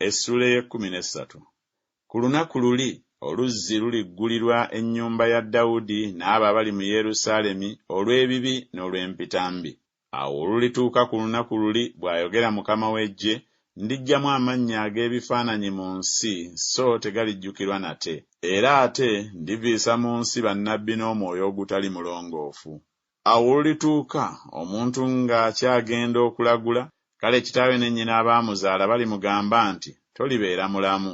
Essula y'e13. Ku lunaku luli oluzzi luliggulirwa ennyumba ya Dawudi n'abo abali mu Yerusaalemi olw'ebibi n'olw'empitambi. Awo olulituuka ku lunaku luli, bw'ayogera Mukama w'Eggye, ndiggyamu amannya ag'ebifaananyi mu nsi, so tegalijjukirwa nate. Era ate ndiviisa mu nsi bannabbi n'omwoyo ogutali mulongoofu. Awo olulituuka omuntu ng'akyagenda okulagula, kale kitaawe ne nnyina abaamuzaala balimugamba nti, tolibeera mulamu,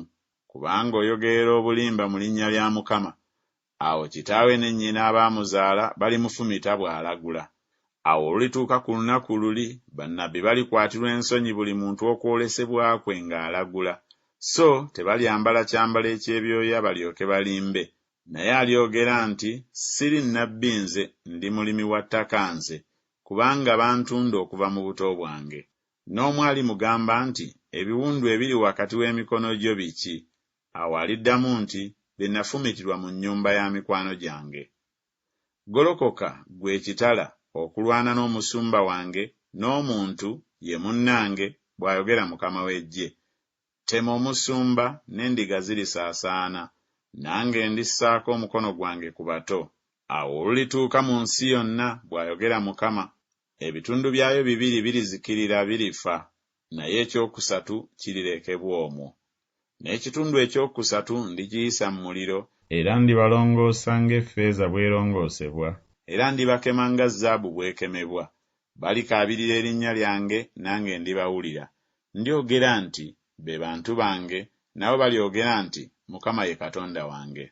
kubanga oyogerera obulimba mu linnya lya Mukama. Awo kitaawe ne nnyina abaamuzaala balimufumita bw'alagula. Awo olulituuka ku lunaku luli, bannabbi balikwatirwa ensonyi buli muntu okwolesebwa kwe ng'alagula, so tebalyambala kyambalo eky'ebyoya balyoke balimbe. Naye alyogera nti, siri nnabbi nze, ndi mulimi wa ttaka nze, kubanga bantunda okuva mu buto bwange. N'omu alimugamba nti, ebiwundu ebiri wakati w'emikono gyo biki? Awo aliddamu nti, bye nafumitirwa mu nnyumba ya mikwano gyange. Golokoka ggwe ekitala okulwana n'omusumba wange, n'omuntu ye munnange, bw'ayogera Mukama w'Eggye. Tema omusumba n'endiga zirisaasaana, nange ndissaako omukono gwange ku bato. Awo olulituuka mu nsi yonna, bw'ayogera Mukama, ebitundu byayo bibiri birizikirira birifa, naye ekyokusatu kirirekebwa omwo. N'ekitundu ekyokusatu ndigiyisa mu muliro, era ndibalongoosa ng'effeeza bwerongoosebwa, era ndibakema nga zaabu bwekemebwa. Balikaabirira erinnya lyange, nange ndibawulira. Ndyogera nti, be bantu bange, nabo balyogera nti, Mukama ye Katonda wange.